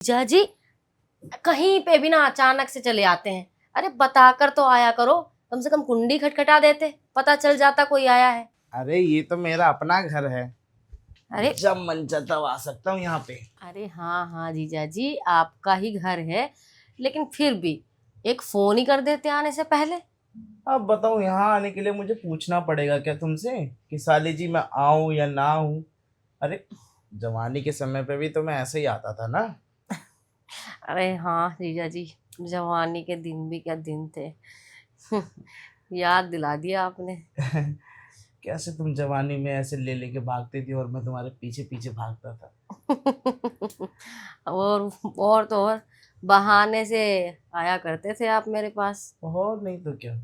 जीजा जी कहीं पे भी ना अचानक से चले आते हैं। अरे बताकर तो आया करो, कम से कम कुंडी खटखटा देते, पता चल जाता कोई आया है। अरे ये तो मेरा अपना घर है, अरे जब मन चाहता तब आ सकता हूँ यहाँ पे। अरे हाँ हाँ जीजा जी, आपका ही घर है, लेकिन फिर भी एक फोन ही कर देते आने से पहले। अब बताओ, यहाँ आने के लिए मुझे पूछना पड़ेगा क्या तुमसे कि साली जी मैं आऊँ या ना आऊँ? अरे जवानी के समय पे भी तो मैं ऐसे ही आता था ना। अरे हाँ जीजा जी, जवानी के दिन भी क्या दिन थे। याद दिला दिया आपने। कैसे तुम जवानी में ऐसे ले लेके भागती थी और मैं तुम्हारे पीछे पीछे भागता था। और तो और बहाने से आया करते थे आप मेरे पास। और नहीं तो क्या,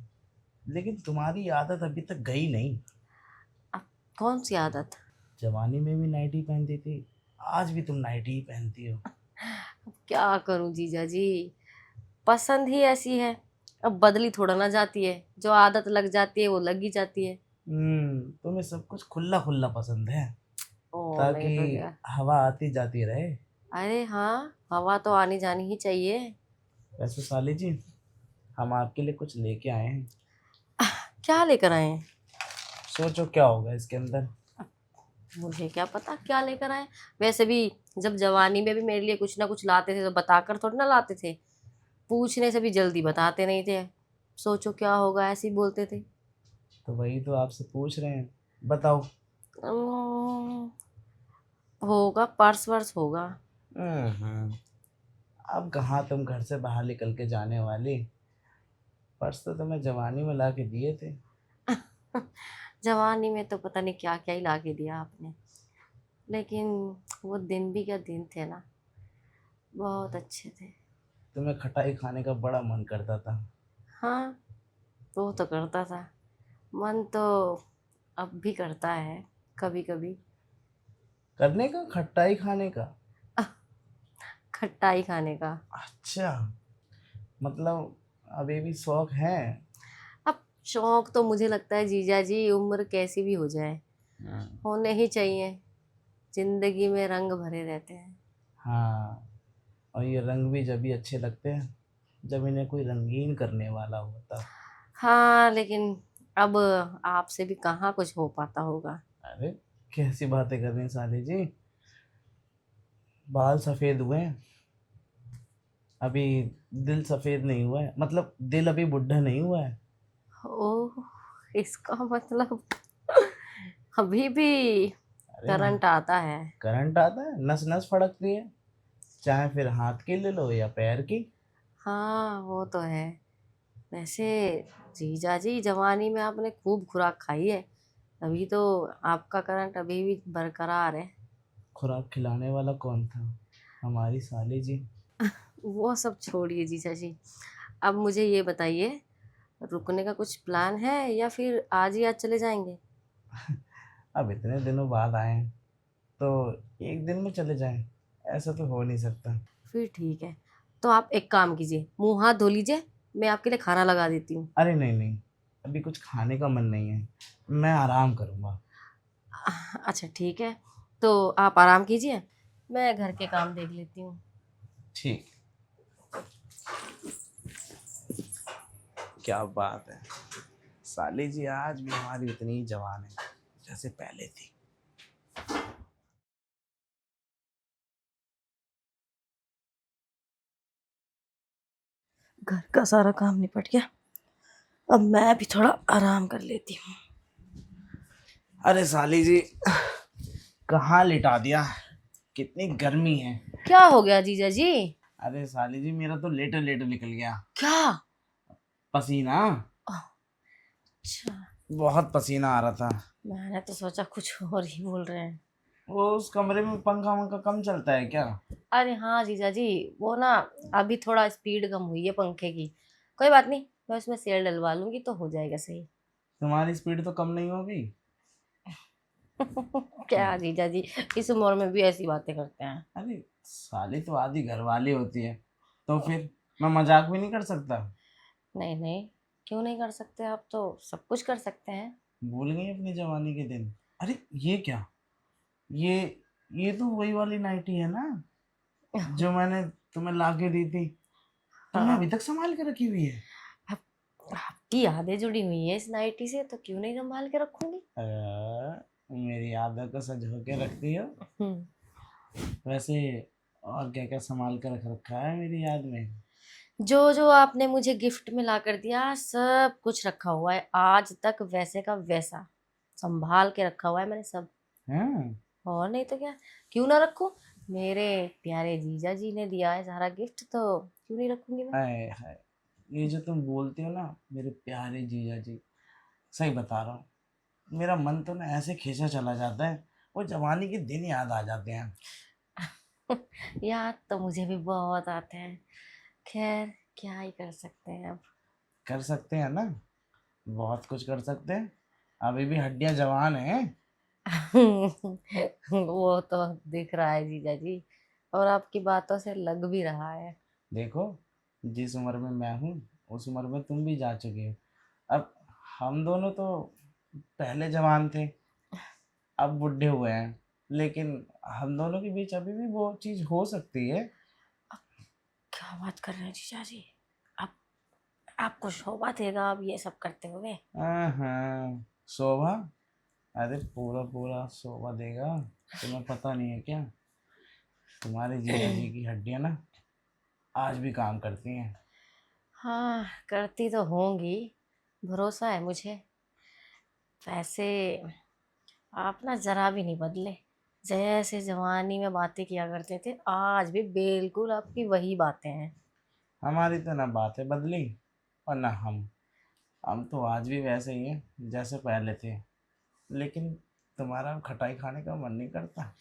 लेकिन तुम्हारी आदत अभी तक गई नहीं। अब कौन सी आदत? जवानी में भी नाइटी पहनती थी, आज भी तुम नाइटी ही पहनती हो। अब क्या करूं जीजा जी, पसंद ही ऐसी है। अब बदली थोड़ा ना जाती है, जो आदत लग जाती है वो लग ही जाती है। तुम्हें सब कुछ खुला खुला पसंद है, ओ नहीं ताकि तो क्या। हवा आती जाती रहे। अरे हाँ, हवा तो आनी जानी ही चाहिए। वैसे साली जी, हम आपके लिए कुछ लेके आए हैं। क्या लेकर आए हैं? सोचो क्या होगा इसके अंदर। मुझे क्या पता क्या लेकर आए। वैसे भी जब जवानी में भी मेरे लिए कुछ ना कुछ लाते थे तो बताकर थोड़ी ना लाते थे, पूछने से भी जल्दी बताते नहीं थे। सोचो क्या होगा ऐसे ही बोलते थे। तो वही तो आपसे पूछ रहे हैं, बताओ। अम्म, होगा पर्स वर्स होगा। हम्म अब कहाँ तुम घर से बाहर निकल के जाने वाली? पर्स तो तुम्हें जवानी में ला के दिए थे। जवानी में तो पता नहीं क्या क्या ही ला के दिया आपने, लेकिन वो दिन भी क्या दिन थे ना, बहुत अच्छे थे। तुम्हें खटाई खाने का बड़ा मन करता था। हाँ, वो तो करता था, मन तो अब भी करता है कभी कभी। करने का, खटाई खाने का? खट्टाई खाने का। अच्छा, मतलब अभी भी शौक है? अब शौक तो मुझे लगता है जीजा जी उम्र कैसी भी हो जाए होने ही चाहिए। जिंदगी में रंग भरे रहते हैं। हाँ, और ये रंग भी जब भी अच्छे लगते हैं जब इन्हें कोई रंगीन करने वाला होता। हाँ लेकिन अब आपसे भी कहाँ कुछ हो पाता होगा। अरे कैसी बातें कर रही हैं साली जी, बाल सफेद हुए हैं अभी, दिल सफेद नहीं हुआ है, मतलब दिल अभी बुढ़ा नहीं हुआ है। ओह, इसका मतलब अभी भी अरे करंट आता है। करंट आता है, नस नस फड़कती है, चाहे फिर हाथ की ले लो या पैर की। हाँ वो तो है। वैसे जीजा जी जवानी में आपने खूब खुराक खाई है, तभी तो आपका करंट अभी भी बरकरार है। खुराक खिलाने वाला कौन था? हमारी साली जी। वो सब छोड़िए जीजा जी, अब मुझे ये बताइए, रुकने का कुछ प्लान है या फिर आज ही आज चले जाएंगे? अब इतने दिनों बाद आए हैं तो एक दिन में चले जाएं, ऐसा तो हो नहीं सकता। फिर ठीक है, तो आप एक काम कीजिए, मुंह हाथ धो लीजिए, मैं आपके लिए खाना लगा देती हूँ। अरे नहीं नहीं, अभी कुछ खाने का मन नहीं है, मैं आराम करूँगा। अच्छा ठीक है, तो आप आराम कीजिए, मैं घर के काम देख लेती हूँ। ठीक। क्या बात है, साली जी आज भी हमारी उतनी ही जवान है जैसे पहले थी। घर का सारा काम निपट गया, अब मैं भी थोड़ा आराम कर लेती हूँ। अरे साली जी, कहाँ लिटा दिया, कितनी गर्मी है। क्या हो गया जीजा जी? अरे साली जी, मेरा तो लेटर लेटर निकल गया क्या? पसीना, अच्छा, बहुत पसीना आ रहा था। मैंने तो सोचा कुछ और ही बोल रहे हैं। वो उस कमरे में पंखा वंखा कम चलता है क्या? अरे हाँ जीजा जी, वो ना अभी थोड़ा स्पीड कम हुई है पंखे की। कोई बात नहीं, मैं उसमें सेल डलवा लूंगी तो हो जाएगा सही। तुम्हारी स्पीड तो कम नहीं होगी? क्या जीजा जी, इस उम्र में भी ऐसी बातें करते हैं? अरे साली तो आधी घर वाली होती है, तो फिर मैं मजाक भी नहीं कर सकता? नहीं नहीं, क्यों नहीं कर सकते, आप तो सब कुछ कर सकते हैं। भूल गई अपनी जवानी के दिन? अरे ये क्या, ये ये तो वही वाली नाइटी है ना? जो मैंने तुम्हें ला के दी थी, तुमने हाँ, अभी तक संभाल के रखी हुई है। अब आपकी यादें जुड़ी हुई है इस नाइटी से, तो क्यों नहीं संभाल के रखूंगी। मेरी यादों को सजो के रखती हो। हम्म, वैसे और क्या क्या संभाल कर रख रखा है मेरी याद में? जो जो आपने मुझे गिफ्ट में ला कर दिया सब कुछ रखा हुआ है आज तक, वैसे का वैसा संभाल के रखा हुआ है मैंने सब। हाँ। और नहीं तो क्या, क्यों ना रखूं। मेरे प्यारे जीजा जी ने दिया है सारा गिफ्ट, तो क्यों नहीं रखूंगी मैं। हाय हाय, ये जो तुम बोलते हो ना मेरे प्यारे जीजा जी, सही बता रहा हूँ, मेरा मन तो ना ऐसे खींचा चला जाता है, वो जवानी के दिन याद आ जाते हैं। याद तो मुझे भी बहुत आते हैं। खैर, क्या ही कर सकते हैं अब। कर सकते हैं ना, बहुत कुछ कर सकते हैं, अभी भी हड्डियां जवान हैं। वो तो दिख रहा है जीजा जी, और आपकी बातों से लग भी रहा है। देखो, जिस उम्र में मैं हूँ उस उम्र में तुम भी जा चुके हो। अब हम दोनों तो पहले जवान थे, अब बुढ़े हुए हैं, लेकिन हम दोनों के बीच अभी भी वो चीज हो सकती है। क्या बात कर रहे हैं जीजा जी। आप आपको शोभा देगा अब ये सब करते हुए। हाँ, शोभा? अरे पूरा पूरा शोभा देगा। तुम्हें पता नहीं है क्या, तुम्हारे जीजा जी की हड्डियां ना आज भी काम करती हैं। हाँ, करती तो होंगी, भरोसा है मुझे। वैसे आप ना जरा भी नहीं बदले। जैसे जवानी में बातें किया करते थे, आज भी बिल्कुल आपकी वही बातें हैं। हमारी तो ना बातें बदली और ना हम तो आज भी वैसे ही हैं जैसे पहले थे, लेकिन तुम्हारा खटाई खाने का मन नहीं करता।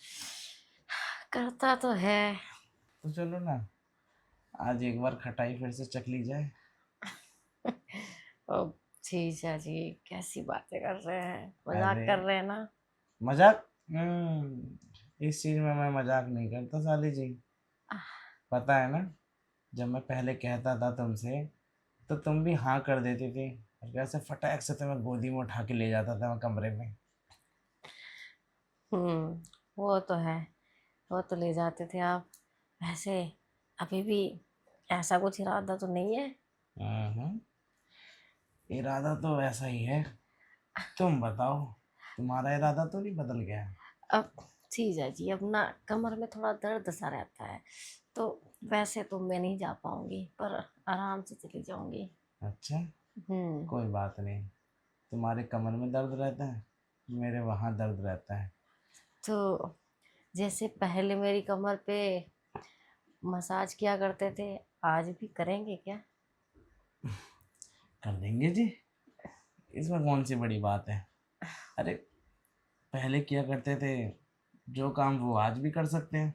करता तो है। तो चलो ना, आज एक बार खटाई फिर से चख ली जाए। ओ जीजा जी, कैसी बातें कर रहे हैं, मजाक अरे कर रहे हैं ना। मजाक? इस चीज में मैं मजाक नहीं करता साली जी। पता है ना, जब मैं पहले कहता था तुमसे तो तुम भी हाँ कर देती थी, और कैसे फटाक से तुम्हें गोदी में उठा के ले जाता था मैं कमरे में। वो तो है, वो तो ले जाते थे आप। वैसे अभी भी ऐसा कुछ इरादा तो नहीं है। हम्म, इरादा तो वैसा ही है। तुम बताओ, तुम्हारा इरादा तो नहीं बदल गया? अब जीजा जी, अब ना कमर में थोड़ा दर्द सा रहता है, तो वैसे तो मैं नहीं जा पाऊंगी, पर आराम से चली जाऊंगी। अच्छा, हम्म। कोई बात नहीं। तुम्हारे कमर में दर्द रहता है, मेरे वहाँ दर्द रहता है। तो जैसे पहले मेरी कमर पे मसाज किया करते थे, आज भी करेंगे क्या। कर देंगे जी, इसमें कौन सी बड़ी बात है। अरे पहले किया करते थे जो काम, वो आज भी कर सकते हैं।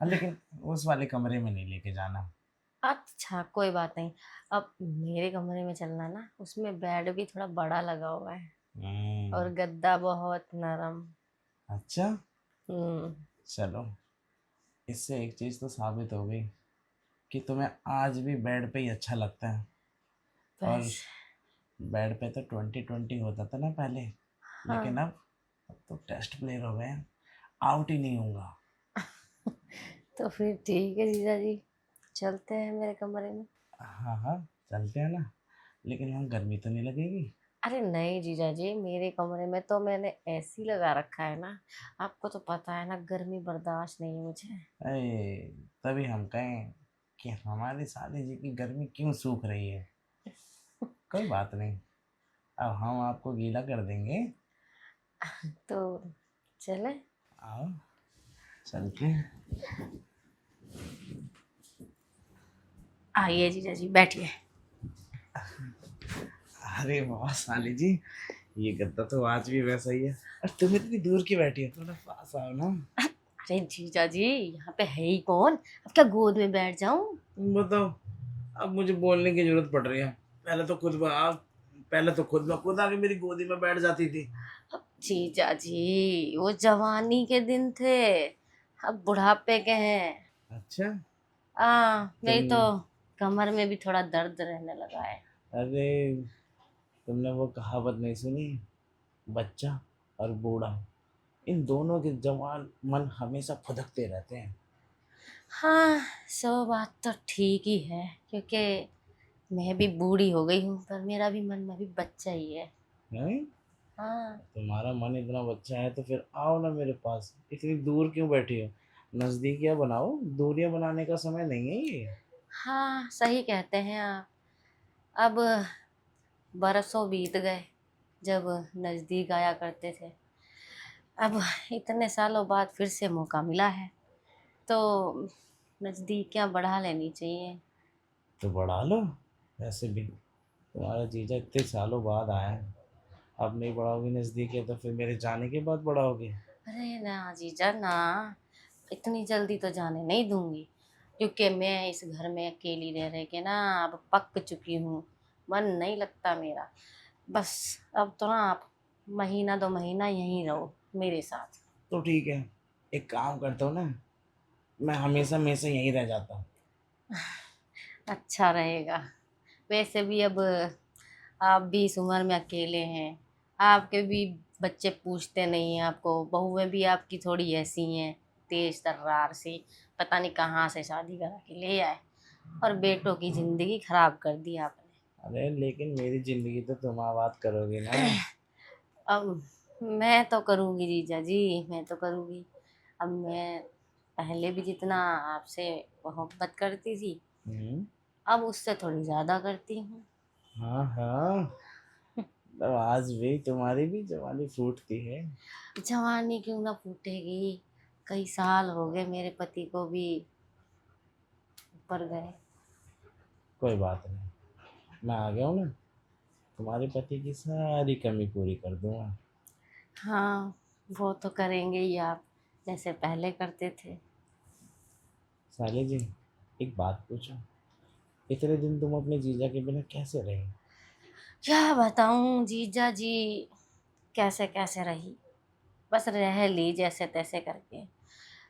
लेकिन उस वाले कमरे में नहीं लेके जाना। अच्छा, कोई बात नहीं। अब मेरे कमरे में चलना ना, उसमें बेड भी थोड़ा बड़ा लगा हुआ है, हम्म। और गद्दा बहुत नरम। अच्छा, हम्म। चलो, इससे एक चीज़ तो साबित हो गई कि तुम्हें आज भी बेड पे ही अच्छा लगता है। और बस। बेड पे तो 20-20 होता था ना पहले, लेकिन हाँ। अब तो टेस्ट प्लेयर हो गए हैं, आउट ही नहीं होगा। तो फिर ठीक है जीजा जी, चलते हैं मेरे कमरे में। हाँ हाँ, चलते हैं ना, लेकिन वहाँ गर्मी तो नहीं लगेगी? अरे नहीं जीजा जी, मेरे कमरे में तो मैंने एसी लगा रखा है ना। आपको तो पता है ना, गर्मी बर्दाश्त नहीं है मुझे। अरे तभी हम कहें कि हमारी साली जी की गर्मी क्यों सूख रही है। कोई बात नहीं, अब हम आपको गीला कर देंगे। तो चले। आओ, चलते हैं। आइए जीजा जी, बैठिए। अरे वाह साली जी, ये गद्दा तो आज भी वैसा ही है। और तुम इतनी दूर की बैठी हो, थोड़ा पास आओ ना। अरे जीजा जी, यहाँ पे है ही कौन, अब क्या गोद में बैठ जाऊं। तुम बताओ, अब मुझे बोलने की जरूरत पड़ रही है। पहले तो खुद ब खुद आके मेरी गोदी में बैठ जाती थी। जीजा जी, वो जवानी के दिन थे, अब बुढ़ापे के हैं। अच्छा, मेरी तो तुम कमर में भी थोड़ा दर्द रहने लगा है। अरे तुमने वो कहावत नहीं सुनी, बच्चा और बूढ़ा, इन दोनों के जवान मन हमेशा फुदकते रहते हैं। हाँ, सो बात तो ठीक ही है, क्योंकि मैं भी बूढ़ी हो गई हूँ, पर मेरा भी मन अभी बच्चा ही है। हैं? हाँ। तुम्हारा मन इतना बच्चा है तो फिर आओ ना मेरे पास, इतनी दूर क्यों बैठी हो? नज़दीकियाँ बनाओ, दूरियां बनाने का समय नहीं है ये। हाँ, सही कहते हैं आप। अब बरसों बीत गए जब नज़दीक आया करते थे। अब इतने सालों बाद फिर से मौका मिला है, तो नज़दीकियाँ बढ़ा लेनी चाहिए। तो बढ़ा लो। वैसे भी तुम्हारा जीजा इतने सालों बाद आया है, अब नहीं बढ़ाओगी नज़दीक है तो फिर मेरे जाने के बाद बढ़ाओगे? अरे ना जीजा ना, इतनी जल्दी तो जाने नहीं दूंगी, क्योंकि मैं इस घर में अकेली रह रह के ना अब पक चुकी हूँ। मन नहीं लगता मेरा। बस अब तो ना आप महीना 2 महीना यहीं रहो मेरे साथ। तो ठीक है, एक काम करता हूँ ना, मैं हमेशा हमेशा यहीं रह जाता हूँ। अच्छा रहेगा। वैसे भी अब आप भी इस उम्र में अकेले हैं, आपके भी बच्चे पूछते नहीं हैं आपको, बहुएं भी आपकी थोड़ी ऐसी हैं, तेज तर्रार सी, पता नहीं कहाँ से शादी करा के ले आए, और बेटों की जिंदगी खराब कर दी आपने। अरे लेकिन मेरी ज़िंदगी तो तुम आबाद करोगे ना। अब मैं तो करूँगी जीजा जी, मैं तो करूँगी। अब मैं पहले भी जितना आपसे मोहब्बत करती थी, हम्म। अब उससे थोड़ी ज़्यादा करती हूँ। हाँ हाँ, तो आज भी तुम्हारी भी जवानी फूटती है। जवानी क्यों ना फूटेगी, कई साल हो गए मेरे पति को भी ऊपर गए। कोई बात नहीं, मैं आ गया हूँ ना, तुम्हारे पति की सारी कमी पूरी कर दूंगा। हाँ, वो तो करेंगे ही आप, जैसे पहले करते थे। साले जी, एक बात पूछो, इतने दिन तुम अपने जीजा के बिना कैसे रहे? क्या बताऊँ जीजा जी, कैसे कैसे रही, बस रह ली जैसे तैसे करके।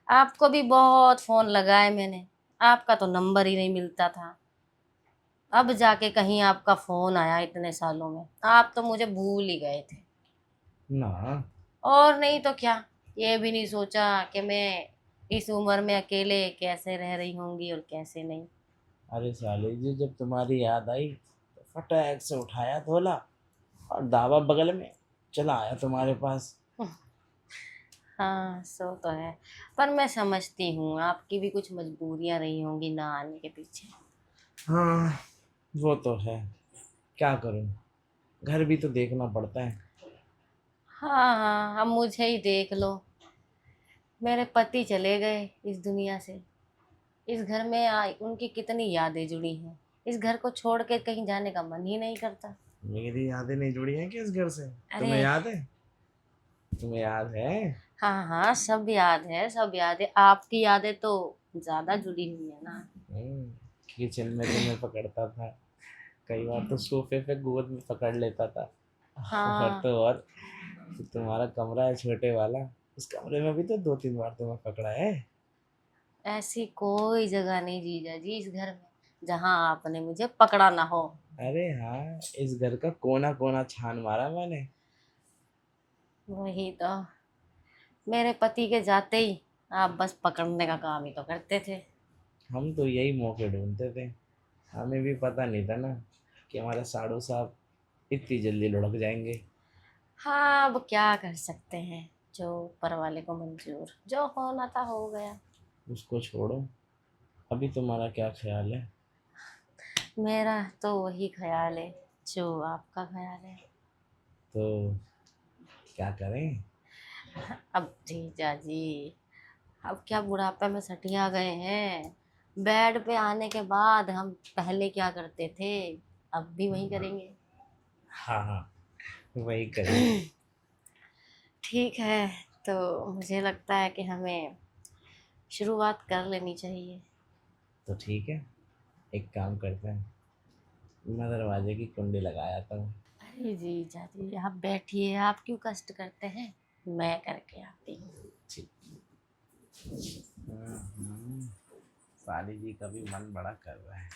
आपको भी बहुत फोन लगाए मैंने, आपका तो नंबर ही नहीं मिलता था। अब जाके कहीं आपका फोन आया इतने सालों में, आप तो मुझे भूल ही गए थे। ना। और नहीं तो क्या, ये भी नहीं सोचा कि मैं इस उम्र में अकेले कैसे रह रही होंगी और कैसे नहीं। अरे साले जी, जब तुम्हारी याद आई तो फटाक से उठाया धोला और दावा बगल में, चला आया तुम्हारे पास। हाँ, सो तो है, पर मैं समझती हूँ आपकी भी कुछ मजबूरियां रही होंगी ना आने के पीछे। हाँ, वो तो है, क्या करूं, घर भी तो देखना पड़ता है। हाँ हाँ, अब मुझे ही देख लो, मेरे पति चले गए इस दुनिया से। इस घर में उनकी कितनी यादें जुड़ी हैं, इस घर को छोड़ के कहीं जाने का मन ही नहीं करता। मेरी यादें नहीं जुड़ी हैं कि इस घर से? तुम्हें अरे याद है? तुम्हें याद है? हाँ हाँ, सब याद है, सब याद है, आपकी यादें तो ज्यादा जुड़ी हुई है ना। हम्म, किचन में तुम्हें पकड़ता था, कई बार तो सोफे पे गोद में पकड़ लेता था। और हाँ, तो और, तुम्हारा कमरा है छोटे वाला, उस कमरे में भी तो 2-3 बार तुम्हें पकड़ा है। ऐसी कोई जगह नहीं जीजा जी इस घर में जहां आपने मुझे पकड़ा ना हो। अरे हाँ, इस घर का कोना कोना छान मारा मैंने। वही तो, मेरे पति के जाते ही आप बस पकड़ने का काम ही तो करते थे। हम तो यही मौके ढूंढते थे, हमें भी पता नहीं था ना कि हमारे साड़ू साहब इतनी जल्दी लुढ़क जाएंगे। हाँ, अब क्या कर सकते हैं, जो ऊपर वाले को मंजूर, जो होना था हो गया। उसको छोड़ो, अभी तुम्हारा क्या ख्याल है? मेरा तो वही ख्याल है जो आपका ख्याल है। तो क्या करें? अब जीजा जी, अब क्या बुढ़ापे में सठिया गए हैं, बेड पे आने के बाद हम पहले क्या करते थे, अब भी वही करेंगे। हाँ हाँ, वही करेंगे। ठीक है, तो मुझे लगता है कि हमें शुरुआत कर लेनी चाहिए। तो ठीक है, एक काम करते हैं, मैं दरवाजे की कुंडी लगाया था। अरे जीजा जी, आप बैठिए, आप क्यों कष्ट करते हैं, मैं करके आती हूँ। ठीक। हम्म, साली जी का भी मन बड़ा कर रहा है।